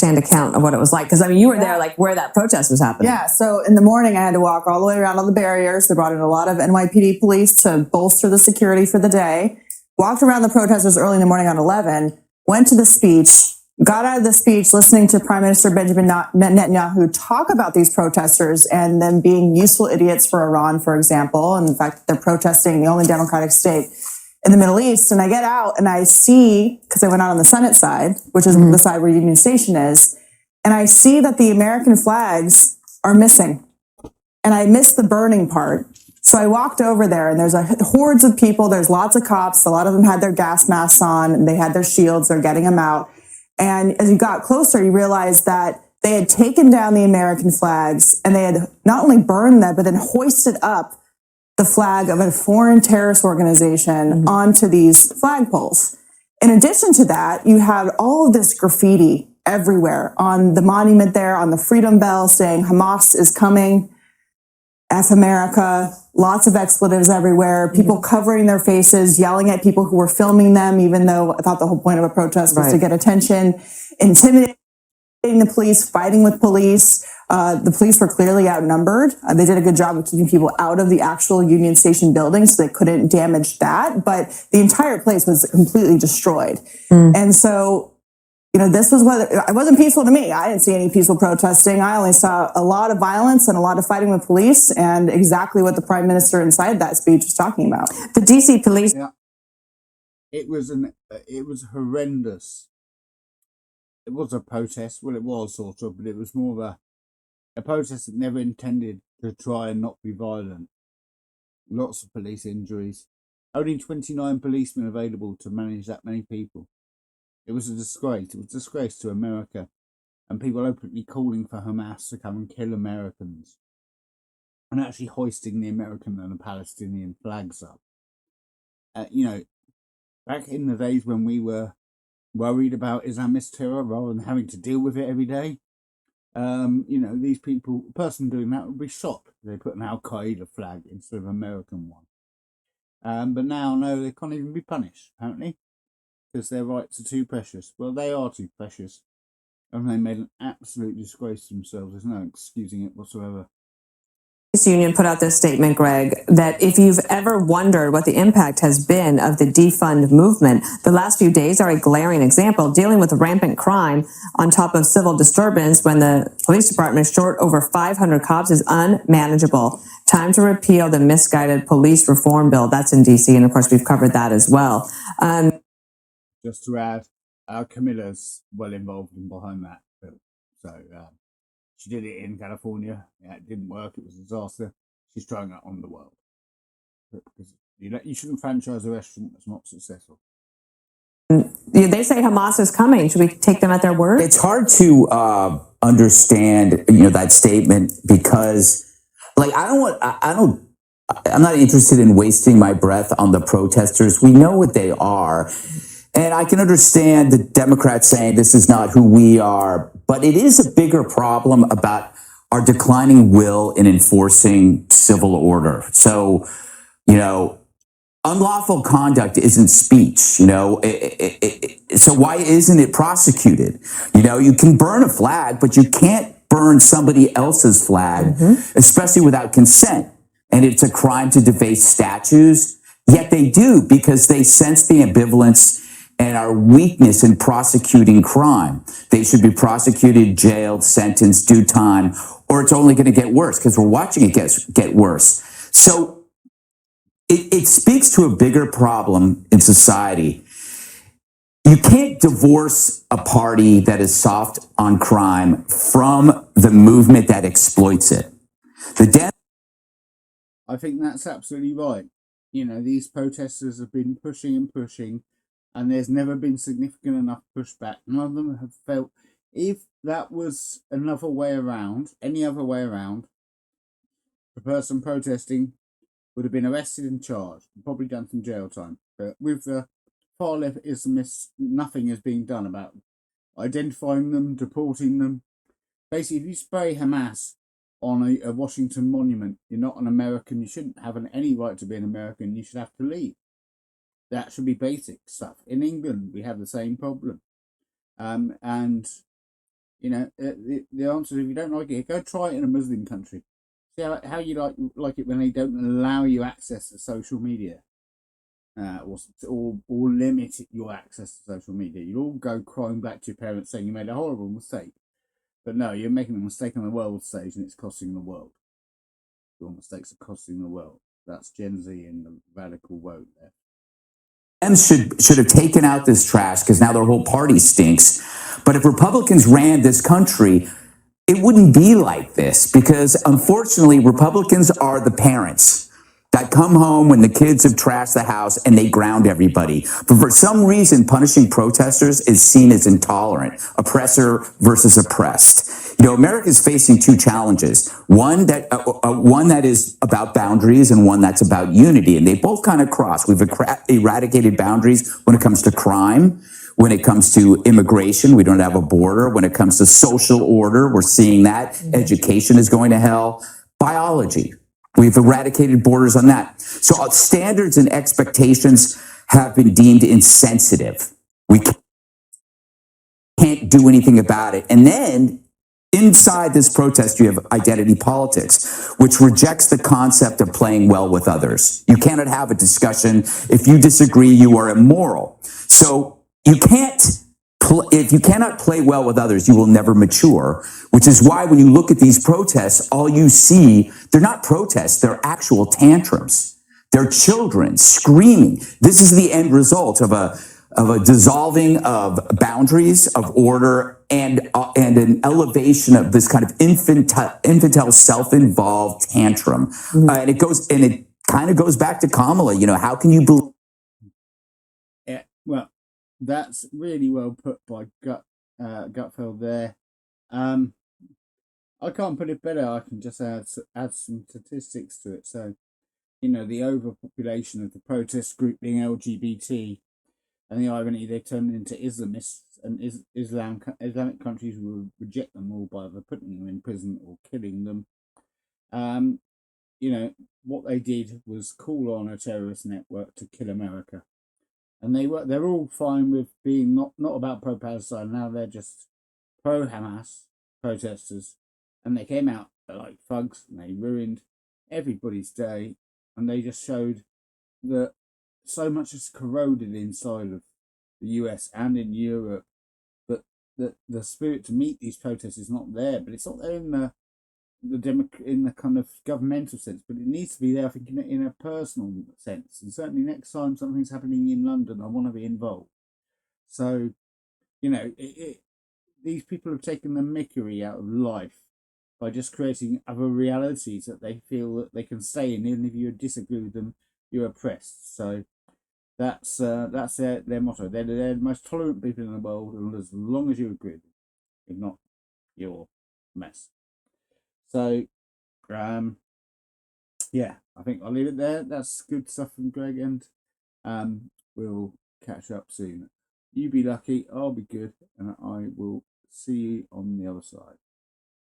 account of what it was like, because I mean you were there like where that protest was happening. Yeah, so in the morning I had to walk all the way around all the barriers. They brought in a lot of NYPD police to bolster the security for the day. Walked around the protesters early in the morning on 11, went to the speech, got out of the speech listening to Prime Minister Benjamin Netanyahu talk about these protesters and them being useful idiots for Iran, for example, and the fact that they're protesting the only democratic state in the Middle East. And I get out and I see, because I went out on the Senate side, which is the side where Union Station is, and I see that the American flags are missing. And I missed the burning part. So I walked over there and there's hordes of people. There's lots of cops. A lot of them had their gas masks on and they had their shields. They're getting them out. And as you got closer, you realized that they had taken down the American flags and they had not only burned them, but then hoisted up the flag of a foreign terrorist organization onto these flagpoles. In addition to that, you had all of this graffiti everywhere on the monument there, on the Freedom Bell saying Hamas is coming, F America, lots of expletives everywhere, people covering their faces, yelling at people who were filming them, even though I thought the whole point of a protest was to get attention, intimidating the police, fighting with police. The police were clearly outnumbered. They did a good job of keeping people out of the actual Union Station building so they couldn't damage that. But the entire place was completely destroyed. And so, you know, this was what it wasn't peaceful to me. I didn't see any peaceful protesting. I only saw a lot of violence and a lot of fighting with police and exactly what the Prime Minister inside that speech was talking about. The DC police. Yeah. It was horrendous. It was a protest. Well, it was sort of, but it was more of a protest that never intended to try and not be violent. Lots of police injuries. Only 29 policemen available to manage that many people. It was a disgrace. It was a disgrace to America. And people openly calling for Hamas to come and kill Americans. And actually hoisting the American and the Palestinian flags up. You know, back in the days when we were worried about Islamist terror rather than having to deal with it every day, you know, these people, a person doing that would be shot. They put an Al-Qaeda flag instead of an American one. But now, no, they can't even be punished, apparently, because their rights are too precious. Well, they are too precious. And they made an absolute disgrace to themselves. There's no excusing it whatsoever. This union put out this statement, Greg, that if you've ever wondered what the impact has been of the defund movement, the last few days are a glaring example. Dealing with rampant crime on top of civil disturbance when the police department is short over 500 cops is unmanageable. Time to repeal the misguided police reform bill. That's in D.C., and of course we've covered that as well. Just to add, Camilla's well involved in behind that bill. So she did it in California. Yeah, it didn't work. It was a disaster. She's trying that on the world. Because you shouldn't franchise a restaurant that's not successful. They say Hamas is coming. Should we take them at their word? It's hard to understand, that statement because, like, I'm not interested in wasting my breath on the protesters. We know what they are. And I can understand the Democrats saying this is not who we are, but it is a bigger problem about our declining will in enforcing civil order. So, unlawful conduct isn't speech, so why isn't it prosecuted? You can burn a flag, but you can't burn somebody else's flag, especially without consent. And it's a crime to deface statues, yet they do because they sense the ambivalence and our weakness in prosecuting crime. They should be prosecuted, jailed, sentenced, do time, or it's only going to get worse because we're watching it get worse. So it speaks to a bigger problem in society. You can't divorce a party that is soft on crime from the movement that exploits it. I think that's absolutely right. These protesters have been pushing and pushing, and there's never been significant enough pushback. None of them have felt, if that was another way around, any other way around, the person protesting would have been arrested and charged, and probably done some jail time. But with the far left Islamists, nothing is being done about identifying them, deporting them. Basically, if you spray Hamas on a Washington monument, you're not an American, you shouldn't have any right to be an American, you should have to leave. That should be basic stuff. In England, we have the same problem. And You know, the answer is if you don't like it, go try it in a Muslim country. See how you like it when they don't allow you access to social media, or limit your access to social media. You'll all go crying back to your parents saying you made a horrible mistake. But no, you're making a mistake on the world stage and it's costing the world. Your mistakes are costing the world. That's Gen Z and the radical vote there. Should have taken out this trash because now their whole party stinks. But if Republicans ran this country, it wouldn't be like this because unfortunately, Republicans are the parents that come home when the kids have trashed the house and they ground everybody. But for some reason, punishing protesters is seen as intolerant, oppressor versus oppressed. You know, America is facing two challenges. One that is about boundaries and one that's about unity. And they both kind of cross. We've eradicated boundaries when it comes to crime. When it comes to immigration, we don't have a border. When it comes to social order, we're seeing that. Education is going to hell. Biology. We've eradicated borders on that. So standards and expectations have been deemed insensitive. We can't do anything about it. And then inside this protest, you have identity politics, which rejects the concept of playing well with others. You cannot have a discussion. If you disagree, you are immoral. So if you cannot play well with others, you will never mature, which is why when you look at these protests, all you see, they're not protests, they're actual tantrums. They're children screaming. This is the end result of a dissolving of boundaries of order and an elevation of this kind of infantile self-involved tantrum. And it kind of goes back to Kamala. You know, how can you believe? Yeah, well, that's really well put by Gutfeld there. I can't put it better. I can just add some statistics to it. So, you know, the overpopulation of the protest group being LGBT, and the irony they've turned into Islamists, and Islamic countries will reject them all by either putting them in prison or killing them. You know, what they did was call on a terrorist network to kill America. And they're all fine with being not about pro-Palestine. Now they're just pro-Hamas protesters. And they came out like thugs and they ruined everybody's day. And they just showed that so much is corroded inside of the US and in Europe that the spirit to meet these protests is not there. But it's not there in the kind of governmental sense, but it needs to be there, I think, in a personal sense. And certainly next time something's happening in London, I want to be involved. So, you know, these people have taken the mickey out of life by just creating other realities that they feel that they can stay in, even if you disagree with them, you're oppressed. So that's their motto. They're the most tolerant people in the world, and as long as you agree with them, if not, you're a mess. So, yeah, I think I'll leave it there. That's good stuff from Greg, and we'll catch up soon. You be lucky, I'll be good, and I will see you on the other side.